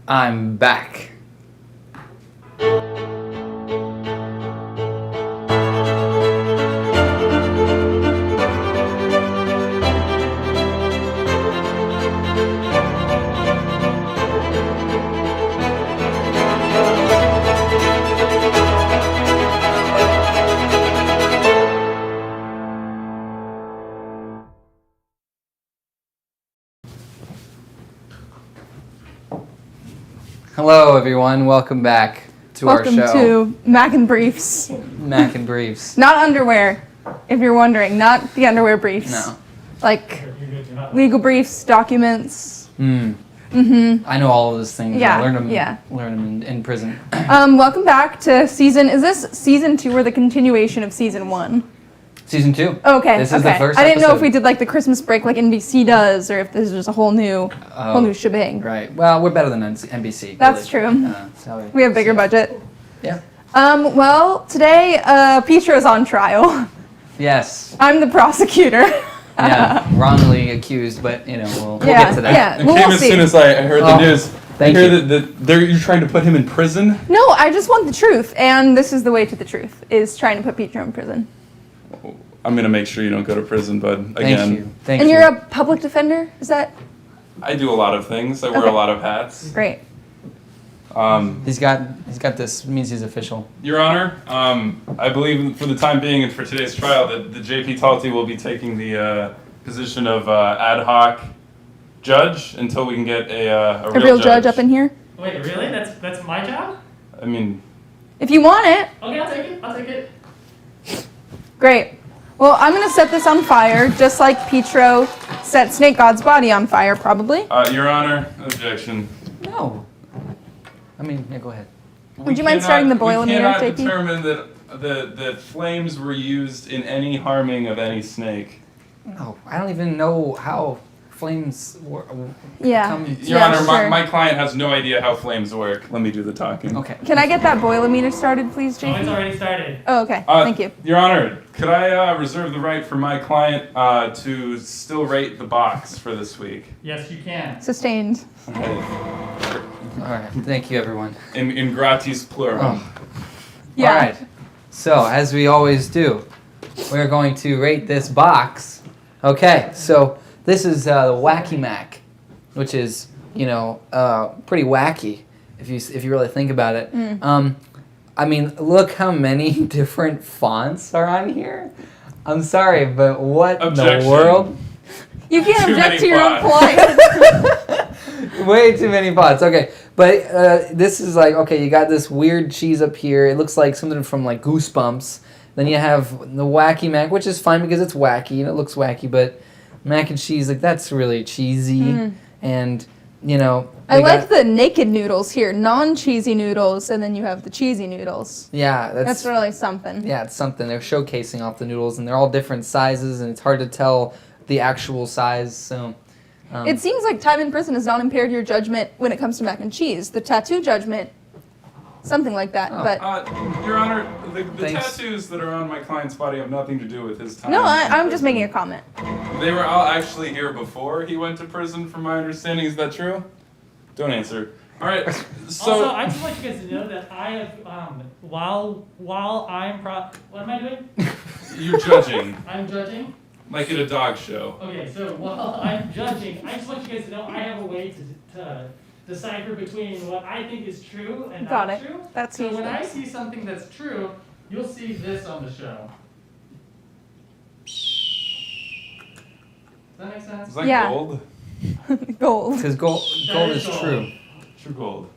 I'm back. Hello, everyone. Welcome back to our show. Welcome to Mac and Briefs. Mac and Briefs. Not underwear, if you're wondering. Not the underwear briefs. No. Like legal briefs, documents. I know all of those things. Yeah, I learned them, yeah. in prison. Welcome back to is this season 2 or the continuation of season 1? Season 2. Okay. This is the first I didn't know episode. if we did like the Christmas break like NBC does, or if this is just a whole new shebang. Right. Well, we're better than NBC. That's really. true. So We have bigger budget. Yeah. Well, today Pietro's on trial. Yes. I'm the prosecutor. Yeah. Wrongly accused, but we'll Yeah, get to that. yeah. It Well, came we'll as see. soon as I heard the news. Thank I hear you. that you're trying to put him in prison? No, I just want the truth, and this is the way to the truth, is trying to put Pietro in prison. I'm going to make sure you don't go to prison, bud. Again, Thank you. Thank And you. you're a public defender? Is that I do a lot of things. I wear Okay. a lot of hats. great? He's got this. Means he's official. Your Honor, I believe for the time being and for today's trial that the JP Talty will be taking the position of ad hoc judge until we can get a A real judge up in here? Wait, really? That's my job? I mean, If you want it. Okay, I'll take it. I'll take it. Great. Well, I'm going to set this on fire, just like Pietro set Snake God's body on fire, probably. Your Honor, objection. No. I mean, yeah, go ahead. Would you mind starting the boil We meter, cannot JP? determine that flames were used in any harming of any snake. No, I don't even know how flames Yeah. come. Your Yeah, Honor, sure. my client has no idea how flames work. Let me do the talking. Okay. Can I get that boil meter started, please, Oh, it's JP? already started. Oh, okay. Thank you. Your Honor, could I reserve the right for my client to still rate the box for this week? Yes, you can. Sustained. All right. Thank you, everyone. In gratis plural. Oh. Yeah. All right. So, as we always do, we're going to rate this box. Okay. So this is the Wacky Mac, which is pretty wacky if you really think about it. I mean, look how many different fonts are on here. I'm sorry, but what in the Objection. world? You can't Too object many to your own fonts. plight. Way too many pots. Okay, but this is like, okay, you got this weird cheese up here. It looks like something from like Goosebumps. Then you have the Wacky Mac, which is fine because it's wacky and it looks wacky, but mac and cheese, like that's really cheesy. And, I like the naked noodles here, non-cheesy noodles, and then you have the cheesy noodles. Yeah, That's really something. yeah, it's something. They're showcasing off the noodles, and they're all different sizes, and it's hard to tell the actual size. So, It seems like time in prison has not impaired your judgment when it comes to mac and cheese. The tattoo judgment, something like that. Oh. But Your Honor, the Thanks. tattoos that are on my client's body have nothing to do with his time. no, in I'm just prison. making a comment. They were all actually here before he went to prison, from my understanding. Is that true? Don't answer. All right. So Also, I just want you guys to know that I have, while I'm what am I doing? you're judging, I'm judging. like at a dog show. Okay, so while I'm judging, I just want you guys to know I have a way to decipher between what I think is true and Got not it. true. That's So when useful. I see something that's true, you'll see this on the show. Does that make sense? Is that Yeah. gold? Gold. because gold is gold. true. True gold.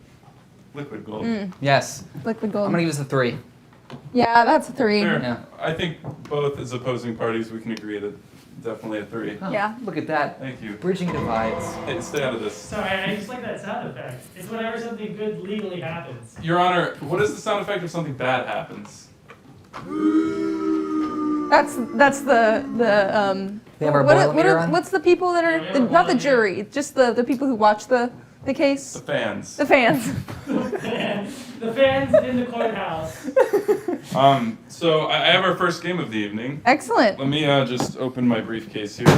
Liquid gold. Yes. Liquid I'm gold. going to give this a 3. Yeah, that's a 3. Fair. Yeah. I think both as opposing parties we can agree that definitely a 3. Oh, Yeah. Look at that. Thank you. Bridging divides. Hey, stay out of this. Sorry, I just like that sound effect. It's whenever something good legally happens. Your Honor, what is the sound effect if something bad happens? That's the They have our what, boil meter on? what's the people that Yeah, we are have a not the boil meter. jury, just the people who watch the case, The fans. the fans. The fans in the courthouse. So I have our first game of the evening. Excellent. Let me just open my briefcase here.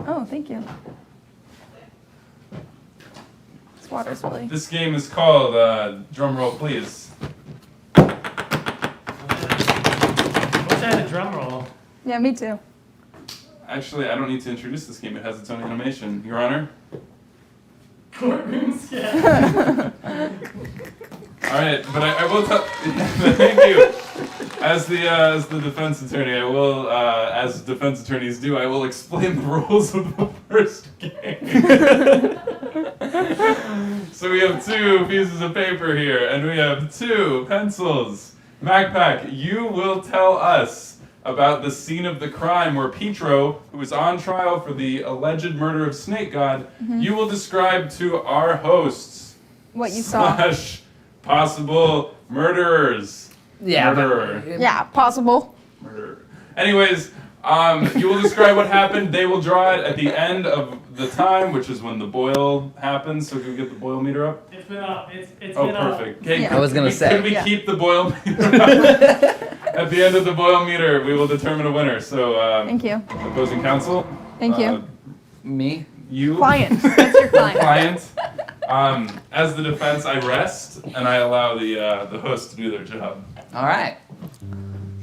Oh, thank you. water's really. This game is called, drum roll please. Wish I had a drum roll. Yeah, me too. Actually, I don't need to introduce this game. It has its own animation. Your Honor? Courtroom sketch. Alright, but I will tell... Thank you. As the defense attorney, I will, as defense attorneys do, I will explain the rules of the first game. So we have 2 pieces of paper here, and we have 2 pencils. MacPack, you will tell us about the scene of the crime where Pietro, who is on trial for the alleged murder of Snake God, you will describe to our hosts What you saw. slash possible murderers. Yeah. Murderer. Yeah, possible. Murderer. Anyways, you will describe what happened. They will draw it at the end of the time, which is when the boil happens. So can we get the boil meter up? It's been up. It's Oh, been up. perfect. Okay, Yeah. I was gonna say. Could we Yeah. keep the boil meter up? At the end of the boil meter, we will determine a winner. So, Thank you. opposing counsel. Thank you. Me? You. Client. That's your client. Client. As the defense, I rest and I allow the host to do their job. All right.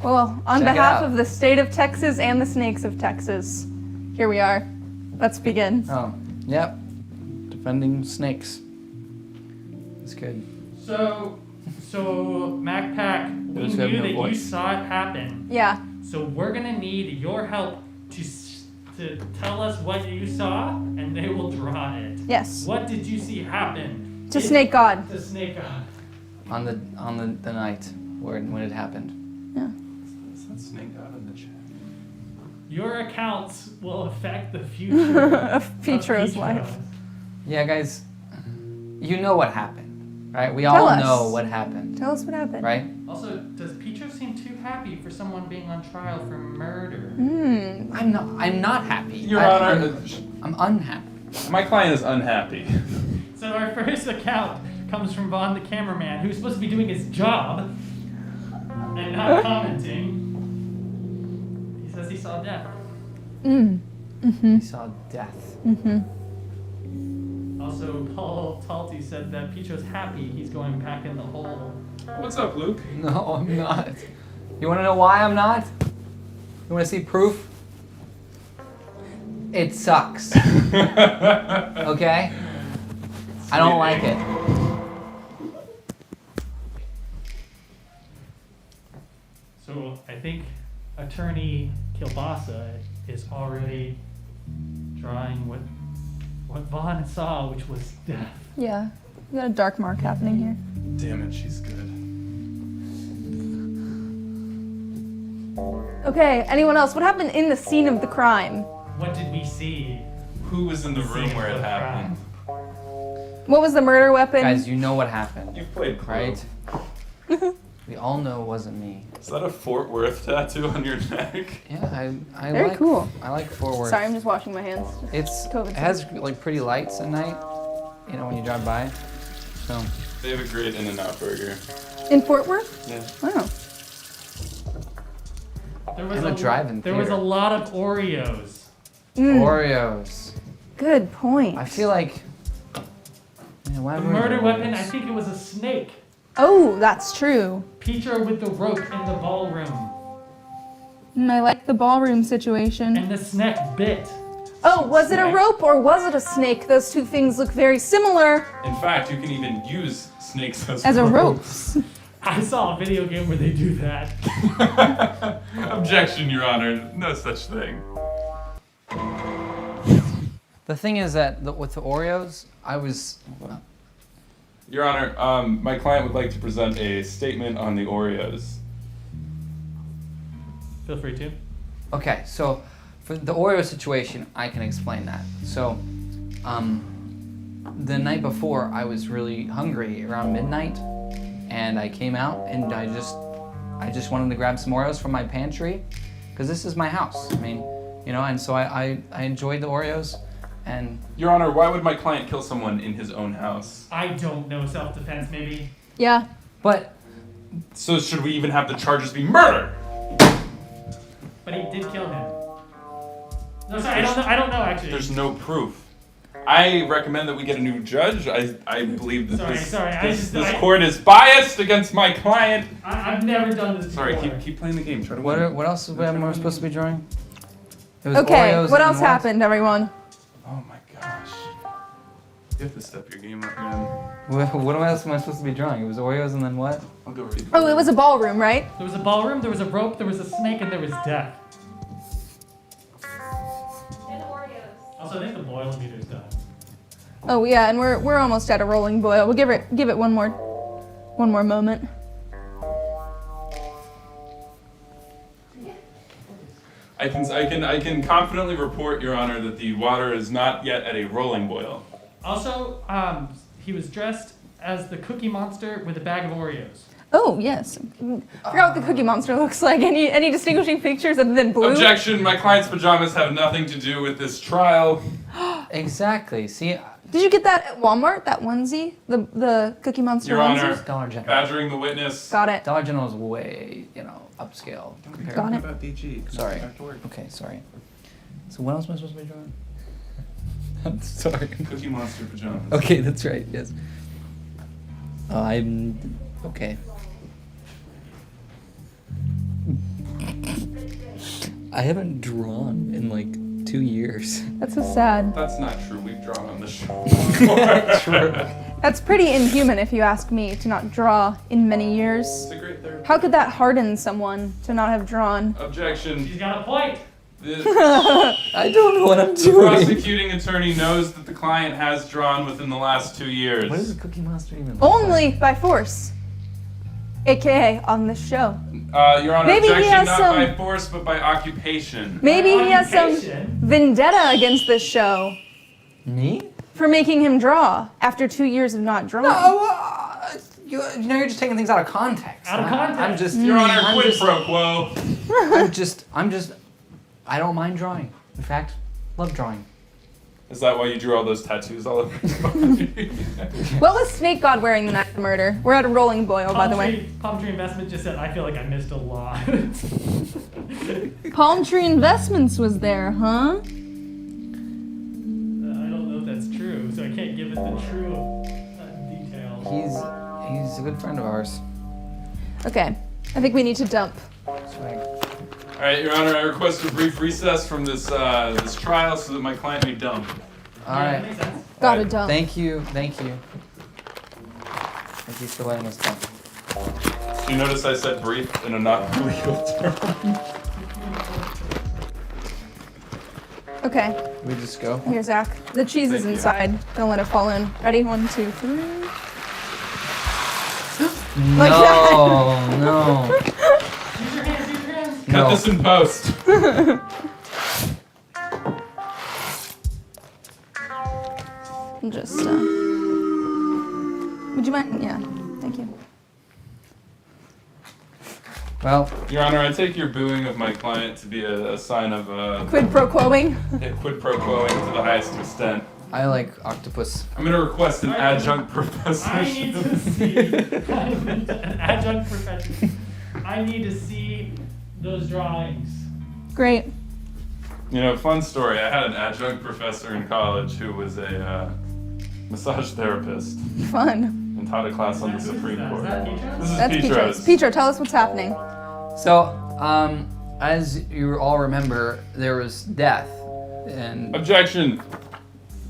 Well, on Check it behalf out. of the state of Texas and the snakes of Texas, here we are. Let's begin. Oh, yep. Defending snakes. That's good. So MacPack, we Those who have knew no that you voice. saw it happen. Yeah. So we're gonna need your help to tell us what you saw, and they will draw it. Yes. What did you see happen? To Snake God. To Snake God. On the night when it happened. Is that Snake God in the chat? Your accounts will affect the future Of Pietro's life. Yeah, guys. You know what happened, right? We Tell all us. know what happened, Tell us what happened. right? Also, does Pietro seem too happy for someone being on trial for murder? I'm not happy. Your I- Honor, I'm unhappy. my client is unhappy. So our first account comes from Vaughn, the cameraman, who's supposed to be doing his job and not commenting. He says he saw death. I saw death. Also, Paul Talty said that Pietro's happy he's going back in the hole. What's up, Luke? No, I'm not. You want to know why I'm not? You want to see proof? It sucks. Okay? I don't like it. So I think Attorney Kilbasa is already drawing what Vaughn saw, which was death. Yeah. We got a dark mark happening here. Damn it, she's good. Okay, anyone else? What happened in the scene of the crime? What did we see? Who was in the room where it happened? What was the murder weapon? Guys, you know what happened, You've played Clue. right? We all know it wasn't me. Is that a Fort Worth tattoo on your neck? Yeah, I Very like, cool. I like Fort Worth. Sorry, I'm just washing my hands. It COVID has like pretty lights at night, you know, when you drive by. So, They have a great In-N-Out burger. In Fort Worth? Yeah. Wow. There was I'm a drive-in There was a theater. lot of Oreos. Oreos. Good point. I feel like. Man, why The would murder Oreos? weapon, I think it was a snake. Oh, that's true. Pietro with the rope in the ballroom. I like the ballroom situation. And the snake bit. Oh, was it a Snake? rope or was it a snake? Those two things look very similar In fact, you can even use snakes as a rope. I saw a video game where they do that. Objection, Your Honor. No such thing. The thing is that with the Oreos, I was. Your Honor, my client would like to present a statement on the Oreos. Feel free to. Okay, so for the Oreo situation, I can explain that. So, the night before, I was really hungry around midnight, and I came out and I just wanted to grab some Oreos from my pantry, because this is my house. I mean, you know, and so I enjoyed the Oreos, and Your Honor, why would my client kill someone in his own house? I don't know, self-defense maybe. Yeah. but So should we even have the charges be murder? But he did kill him. No, sorry, I don't know actually. There's no proof. I recommend that we get a new judge. I believe that this I- court is biased against my client. I've never done this before. Sorry, keep playing the game. Try to win. What else am I supposed to be drawing? It was Okay, Oreos what and else happened, everyone? Oh my gosh. You have to step your game up, man. What else am I supposed to be drawing? It was Oreos and then what? I'll go read. Oh, it was a ballroom, right? There was a ballroom, there was a rope, there was a snake, and there was death. And Oreos. Also, I think the boil meter's done. Oh yeah, and we're almost at a rolling boil. We'll give it one more moment. I can confidently report, Your Honor, that the water is not yet at a rolling boil. Also, he was dressed as the Cookie Monster with a bag of Oreos. Oh yes. I forgot what the Cookie Monster looks like. Any distinguishing features other than blue? Objection! My client's pajamas have nothing to do with this trial. Exactly. See, Did you get that at Walmart? That onesie, the Cookie Monster Your onesie? Honor, Dollar General. badgering the witness. Got it. Dollar General is way, upscale. compared Got to- it. About DG. Sorry. Back to work. Okay, sorry. So what else am I supposed to be drawing? I'm sorry. Cookie Monster pajamas. Okay, that's right. Yes. I'm okay. I haven't drawn in like 2 years. That's so sad. That's not true. We've drawn on the show. True. That's pretty inhuman, if you ask me, to not draw in many years. It's a great therapy. How could that harden someone to not have drawn? Objection. He's got a point. The I don't know what I'm the doing. prosecuting attorney knows that the client has drawn within the last 2 years. What does a Cookie Monster even look Only by force, aka on this show. Your Honor, Maybe he objection has not some- by force, but by occupation. Maybe he has some Occupation. vendetta against this show Me? for making him draw after 2 years of not drawing. You're just taking things out of context. Out of context. I'm just. Your Honor, I'm quid just, pro quo. I'm just. I don't mind drawing. In fact, love drawing. Is that why you drew all those tattoos all over your body? What was Snake God wearing the night of the murder? We're at a rolling boil, by the way. Palm Tree Investment just said, I feel like I missed a lot. Palm Tree Investments was there, huh? I don't know if that's true, so I can't give it the true details. He's a good friend of ours. Okay, I think we need to dump. Swag. All right, Your Honor, I request a brief recess from this this trial so that my client may dump. All Yeah, that right. makes sense. Gotta Right. dump. Thank you. Thank you for letting us dump. You notice I said brief in a not legal term. Okay, We just go. here, Zach. The cheese is Thank you. inside. Don't let it fall in. Ready? 1, 2, 3. No, no, Use your hands, use your hands. Cut no. this in post. Just, would you mind? Yeah, thank you. Well, Your Honor, I take your booing of my client to be a sign of Quid pro quoing. quid pro quoing to the highest extent. I like octopus. I'm going to request an adjunct I need to professorship. see an adjunct professor. I need to see those drawings. Great. You know, fun story. I had an adjunct professor in college who was a massage therapist Fun. and taught a class on the Is that- Supreme is Court. that Pietro? This is That's Pietro. Pietro's. Pietro, tell us what's happening. So, as you all remember, there was death, and Objection!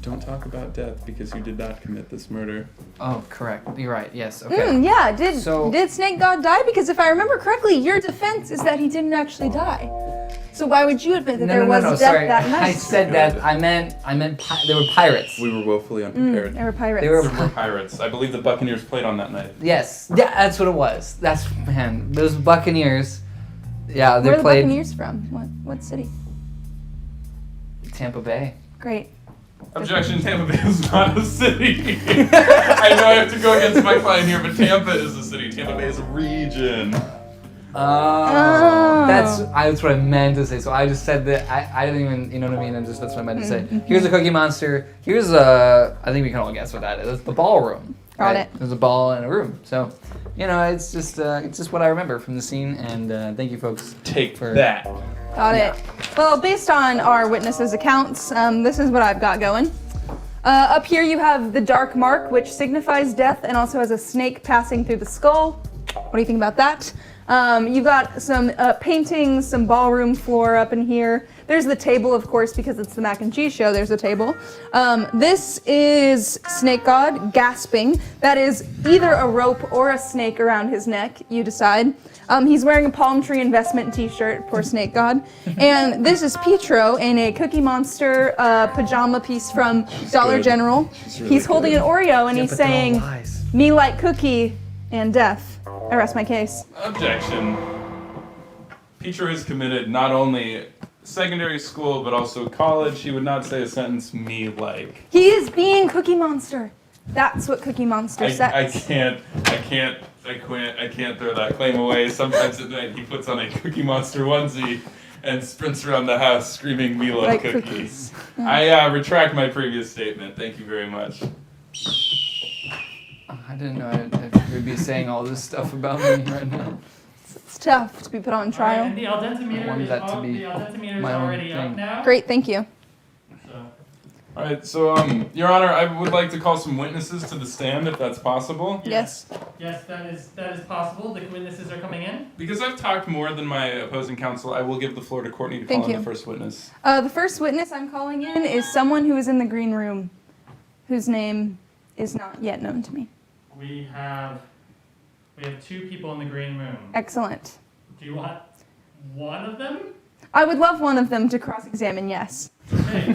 Don't talk about death because you did not commit this murder. oh, correct. You're right. Yes. Okay. Yeah, So- did Snake God die? Because if I remember correctly, your defense is that he didn't actually die. So why would you admit that there was death Sorry, that night? I said that. I meant. They were pirates. We were woefully unprepared. They were pirates. They were. We were pirates. I believe the Buccaneers played on that night. Yes. Yeah, that's what it was. That's man. Those Buccaneers. Yeah, they Where are the played Buccaneers from? What city? Tampa Bay. Great. Objection, Tampa Bay is not a city. I know I have to go against my client here, but Tampa is a city. Tampa Bay is a region. Oh. That's what I meant to say. So I just said that I didn't even, you know what I mean? That's what I meant to say. Here's a Cookie Monster. Here's I think we can all guess what that is. It's the ballroom. Got it. There's a ball in a room. So, it's just what I remember from the scene. And thank you, folks. Take For- that. Got it. Well, based on our witnesses' accounts, this is what I've got going. Up here you have the dark mark, which signifies death and also has a snake passing through the skull. What do you think about that? You've got some paintings, some ballroom floor up in here. There's the table, of course, because it's the mac and cheese show. There's a table. This is Snake God gasping. That is either a rope or a snake around his neck. You decide. He's wearing a palm tree investment t-shirt, poor Snake God. And this is Pietro in a Cookie Monster pajama piece from Dollar General. He's holding an Oreo and he's saying, "Me like cookie and death." I rest my case. Objection. Pietro has committed not only secondary school but also college. He would not say a sentence "me like." He is being Cookie Monster. That's what Cookie Monster says. I can't throw that claim away. Sometimes at night he puts on a Cookie Monster onesie and sprints around the house screaming "me like cookies." I retract my previous statement. Thank you very much. I didn't know I'd be saying all this stuff about me right now. It's tough to be put on trial. And the I altimeter wanted is, that to be my own already up thing. now. Great, thank you. So, All right, so Your Honor, I would like to call some witnesses to the stand if that's possible. Yes. Yes, that is possible. The witnesses are coming in. Because I've talked more than my opposing counsel, I will give the floor to Courtney to Thank call in you. the first witness. The first witness I'm calling in is someone who is in the green room, whose name is not yet known to me. We have 2 people in the green room. Excellent. Do you want one of them? I would love one of them to cross-examine, yes. Okay,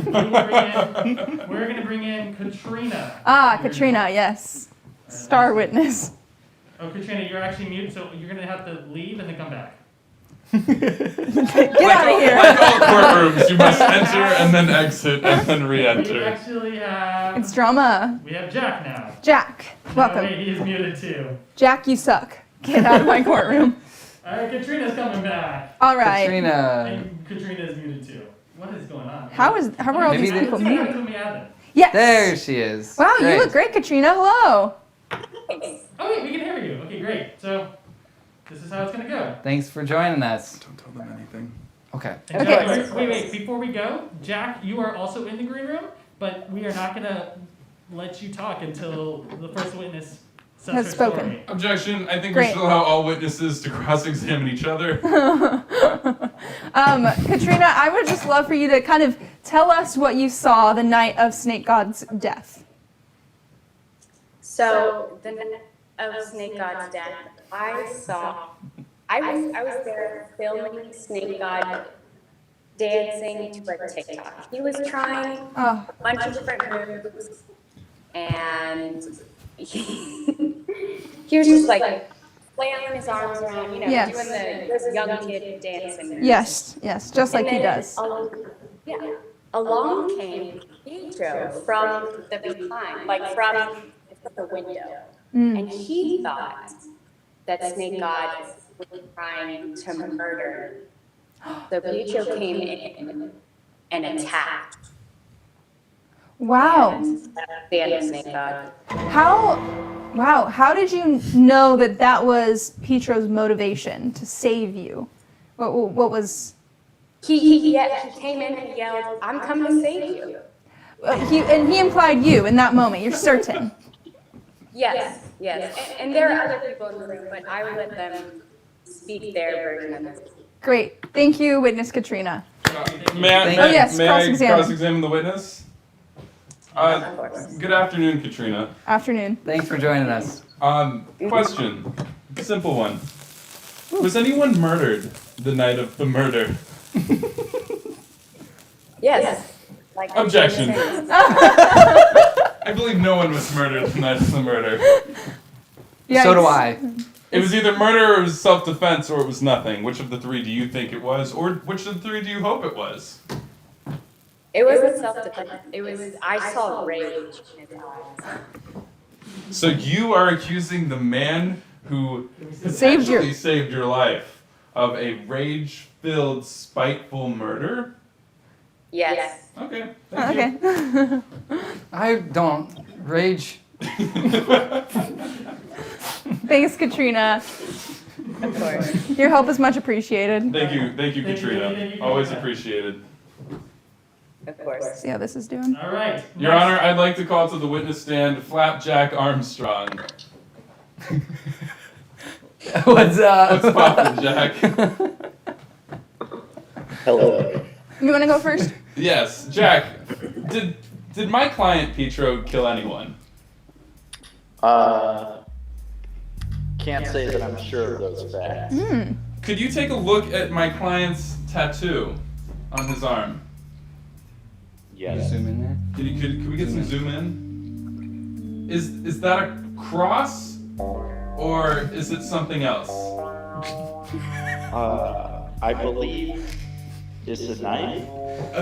we're going to bring in Katrina. Katrina, yes. Star witness. Oh, Katrina, you're actually mute, so you're going to have to leave and then come back. Get out of here. Like all courtrooms, you must enter and then exit and then We re-enter. actually have... It's drama. We have Jack now. Jack, welcome. No, wait, he is muted too. Jack, you suck. Get out of my courtroom. All right, Katrina's coming back. All right. Katrina. And Katrina is muted too. What is going on? How are all Maybe these they- people Let's see how muted? many we have then. Yes. There she is. Wow, Great. you look great, Katrina. Hello. Oh wait, we can hear you. Okay, great. So this is how it's gonna go. Thanks for joining us. Don't tell them anything. Okay. And Okay. Jack, wait. Before we go, Jack, you are also in the green room, but we are not gonna let you talk until the first witness says Has her spoken. story. Objection. I think Great. we should allow all witnesses to cross-examine each other. Katrina, I would just love for you to kind of tell us what you saw the night of Snake God's death. So the night of Snake God's death, I was there filming Snake God dancing to a TikTok. He was trying Oh, a bunch of different moves, and he was just like flailing his arms around, Yes. doing this young kid dancing. yes, just like And he then does. Along came Pietro from the behind, like from the window. And he thought that Snake God was trying to murder. So Pietro came in and attacked. Wow. The end of Snake God. How did you know that that was Pietro's motivation to save you? What was... He came in and yelled, "I'm coming to save you." he implied you in that moment, you're certain. Yes. And there are other people in the room, but I will let them speak their version of this. Great. Thank you, witness Katrina. May I yes, cross-examine. cross-examine the witness? Of course. Good afternoon, Katrina. Afternoon. Thanks for joining us. Question. Simple one. Was anyone murdered the night of the murder? Yes. Like Objection. I believe no one was murdered the night of the murder. So do Yikes. I. It was either murder or it was self-defense or it was nothing. Which of the three do you think it was? Or which of the three do you hope it was? It wasn't self-defense. I saw rage in his eyes. So you are accusing the man who Saved your- potentially saved your life of a rage-filled, spiteful murder? Yes. Okay. Thank you. Okay. I don't rage. Thanks, Katrina. Of course. Your help is much appreciated. Thank you, Thank you, Katrina. thank you. Always appreciated. Of course. See how this is doing? All right. Your next- Honor, I'd like to call to the witness stand Flapjack Armstrong. What's up? What's poppin', Jack? Hello. You want to go first? Yes, Jack. Did my client Pietro kill anyone? Can't say that I'm sure of those facts. Could you take a look at my client's tattoo on his arm? Yes. Zoom in there. Could we get some zoom in? Is that a cross or is it something else? I believe it's a knife.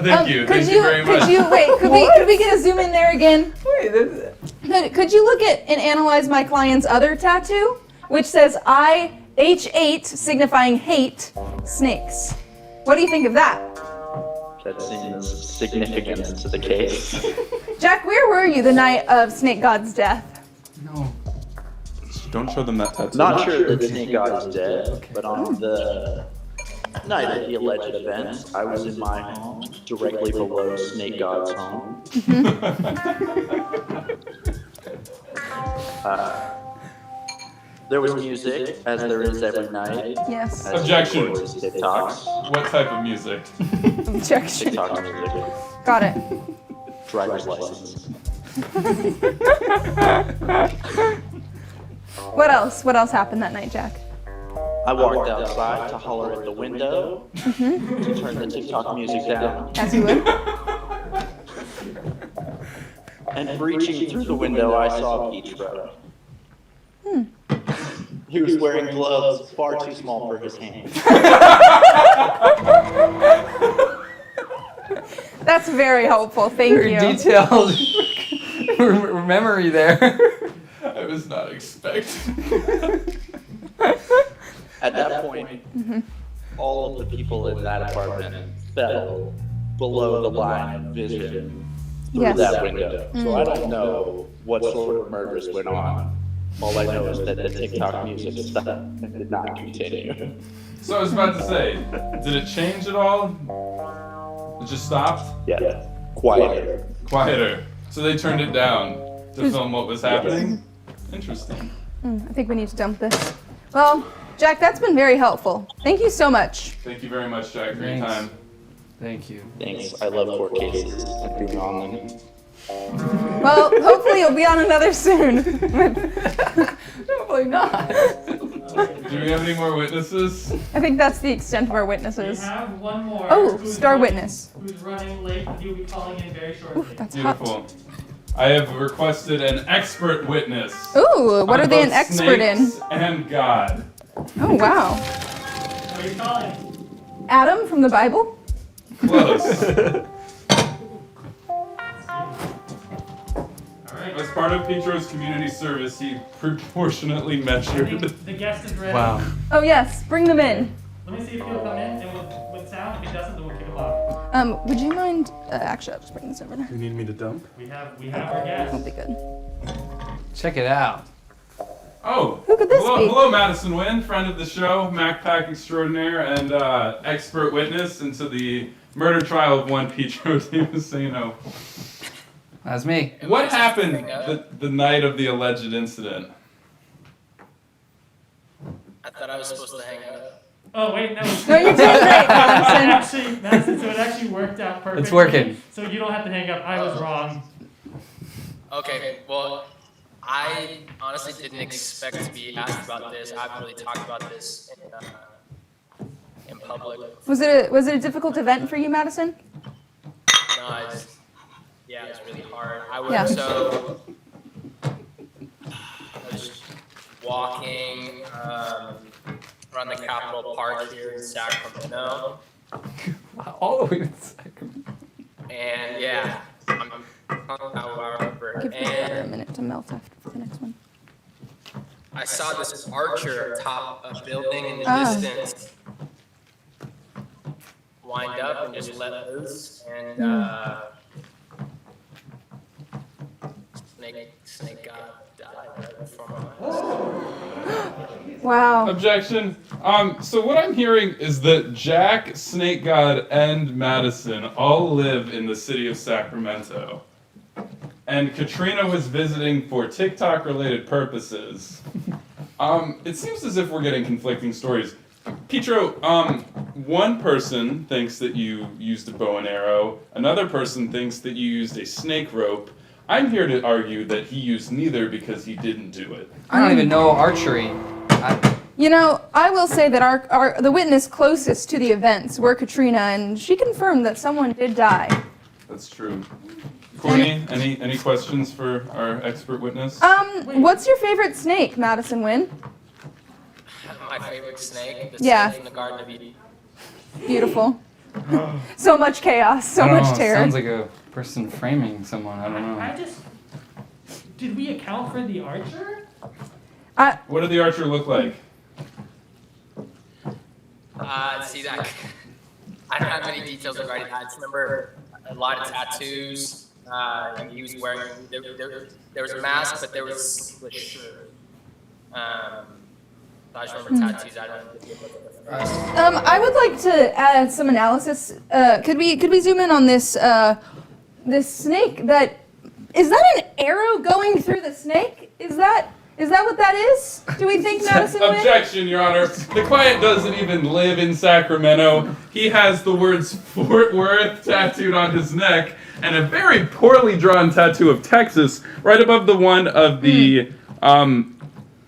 Thank you very much. Could we get a zoom in there again? Wait, Could you look at and analyze my client's other tattoo, which says IH8, signifying hate snakes? What do you think of that? That seems significant to the case. Jack, where were you the night of Snake God's death? No. Don't show them that tattoo. Not sure that Snake God is dead, Okay. but on the night of the alleged event, I was in my home, directly below Snake God's home. There was music, as there is every night. Yes. As Objection. there was TikToks. What type of music? Objection. TikTok music. Got it. Driver's license. What else? What else happened that night, Jack? I walked outside to holler at the window to turn the TikTok music down. As you would. And breaching through the window, I saw Pietro. He was wearing gloves far too small for his hands. That's very helpful. Thank Very you. detailed memory there. I was not expecting. At that point, all of the people in that apartment fell below the line of vision through Yes. that window. So I don't know what sort of murders went on. All I know is that the TikTok music stuff did not continue. So I was about to say, did it change at all? It just stopped? Yeah, quieter. Quieter. So they turned it down to film what was happening? Interesting. I think we need to dump this. Well, Jack, that's been very helpful. Thank you so much. Thank you very much, Jack, for your Thanks. time. Thank you. Thanks. I love court cases and being on them. Well, hopefully you'll be on another soon. Probably not. Do we have any more witnesses? I think that's the extent of our We witnesses. have one more. Oh, who's star running- witness. Who's running late? He'll be calling in very shortly. Ooh, that's hot. Beautiful. I have requested an expert witness. Ooh, what on are they both an expert in? snakes and God. Oh, wow. What are you calling? Adam from the Bible? Close. All right. As part of Pietro's community service, he proportionately I think measured. the guest is ready. Wow. Oh, yes, bring them in. Let me see if he'll come in and with sound. If he doesn't, then we'll kick him off. Would you mind? Actually, I'll just bring this over there. You need me to dump? We have our That'll guest. be good. Check it out. Oh, Who could this hello, be? hello, Madison Wynn, friend of the show, MacPack extraordinaire, and expert witness into the murder trial of one Pietro Damasceno. That's me. What happened the night of the alleged incident? I thought I was supposed to hang out. Oh wait, no. No, you're doing great, Madison. Madison, so it actually worked out perfectly. It's working. So you don't have to hang up. I was wrong. Okay, well, I honestly didn't expect to be asked about this. I haven't really talked about this in public. Was it a difficult event for you, Madison? No, yeah, it was really hard. I was Yeah. I was walking around the Capitol Park here in Sacramento, Wow, all the way to Sacramento. and yeah, I'm however, Give the butter a and minute to melt after the next one. I saw this archer atop a building in the Ah. distance wind up and just let loose, and Snake God died right before my eyes. Wow. Objection. So what I'm hearing is that Jack, Snake God, and Madison all live in the city of Sacramento. And Katrina was visiting for TikTok-related purposes. It seems as if we're getting conflicting stories. Pietro, one person thinks that you used a bow and arrow. Another person thinks that you used a snake rope. I'm here to argue that he used neither because he didn't do it. I don't even know archery. You know, I will say that the witness closest to the events were Katrina, and she confirmed that someone did die. That's true. Courtney, any questions for our expert witness? What's your favorite snake, Madison Wynn? My favorite snake, the Yeah. snake from the Garden of Eden. Beautiful. So much chaos, so I don't much know, terror. Sounds like a person framing someone. I don't know. I just. Did we account for the archer? What did the archer look like? See that. I don't have many details regarding that. I just remember a lot of tattoos. And he was wearing. There was a mask, but there was a shirt. I just remember tattoos. I don't. I would like to add some analysis. Could we zoom in on this this snake? Is that an arrow going through the snake? Is that what that is? Do we think Madison Wynn? Objection, Your Honor. The client doesn't even live in Sacramento. He has the words Fort Worth tattooed on his neck and a very poorly drawn tattoo of Texas right above the one of the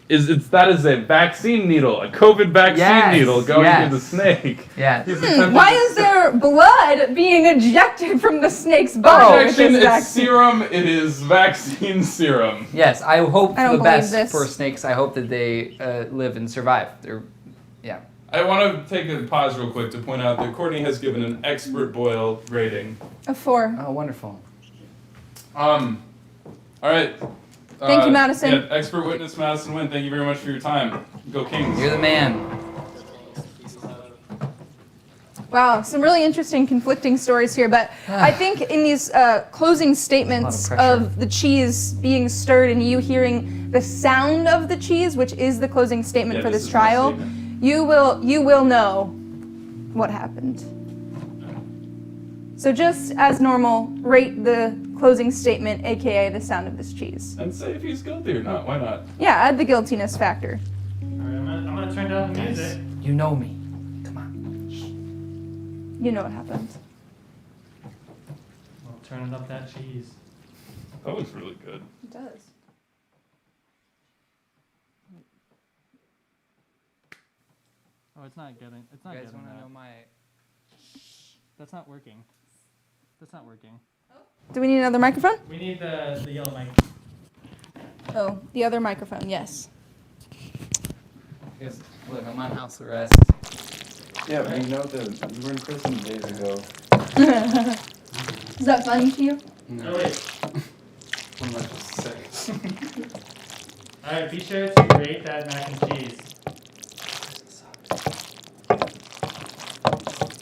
that is a vaccine needle, a COVID vaccine needle going through the snake. Yeah. Why is there blood being ejected from the snake's body? Objection, it's serum. It is vaccine serum. Yes, I hope I don't the believe best this. for snakes. I hope that they live and survive. Yeah. I want to take a pause real quick to point out that Courtney has given an expert boil rating. A 4. Oh, wonderful. All right. Thank you, Madison. Yeah, expert witness Madison Wynn, thank you very much for your time. Go Kings. You're the man. Wow, some really interesting conflicting stories here, but I think in these closing statements of the cheese being stirred and you hearing the sound of the cheese, which is the closing statement for this trial, you will know what happened. So just as normal, rate the closing statement, aka the sound of this cheese. And say if he's guilty or not. Why not? Yeah, add the guiltiness factor. Alright, I'm gonna turn down the music. You know me. Come on. You know what happened. Well, turning up that cheese. That was really good. It does. Oh, it's not getting. It's not You guys getting want to that. know my? That's not working. That's not working. Do we need another microphone? We need the yellow mic. Oh, the other microphone, yes. Yes. Look, I'm on house arrest. Yeah, but you know that you were in prison days ago. Is that funny to you? No. Oh wait. I'm not just sick. Alright, be sure to rate that mac and cheese.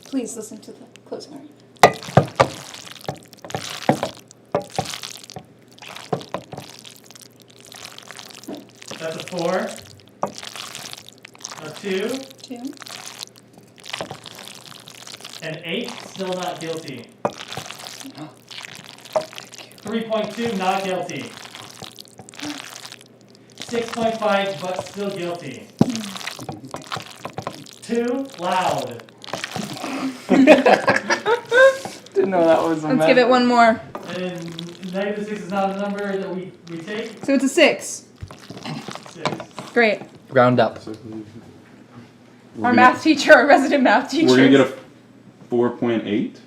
Please listen to the closing argument. That's a 4. A 2. 2. An 8. Still not guilty. 3.2. Not guilty. 6.5. But still guilty. 2. Loud. Didn't know that was a Let's give it one more. And negative 6 is not a number that we take. So it's a 6. 6. Great. Round up. Our math teacher, our resident math teacher. We're gonna get a 4.8.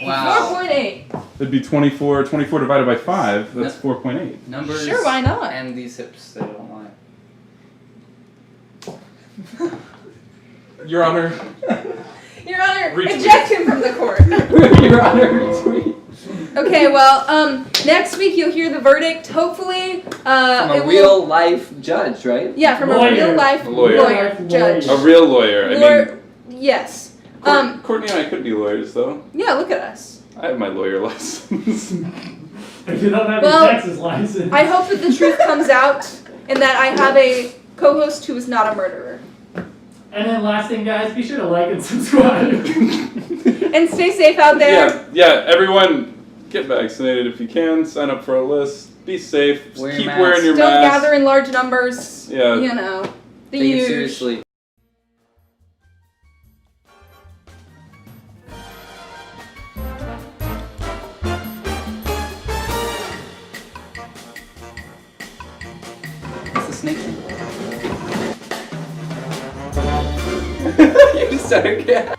Wow. 4.8. It'd be 24. 24 divided by 5. That's 4.8. Numbers. Sure, why not? And these hips, they don't lie. Your Honor. Your Honor, Retweet. eject him from the court. Your Honor, retweet. Okay, well, next week you'll hear the verdict. Hopefully, From a it real life judge, right? Yeah, from Lawyer. a real life A lawyer. lawyer, judge. A real lawyer. I Lawyer, yes. mean, Courtney and I could be lawyers, though. Yeah, look at us. I have my lawyer license. If you don't have Well, your Texas license. I hope that the truth comes out and that I have a co-host who is not a murderer. And then last thing, guys, be sure to like and subscribe. And stay safe out there. Yeah, everyone, get vaccinated if you can. Sign up for a list. Be safe. Just Wear your keep mask. wearing your Don't mask. gather in large numbers. Yeah. You know, the Take it huge. seriously. What's the snake thing? You started.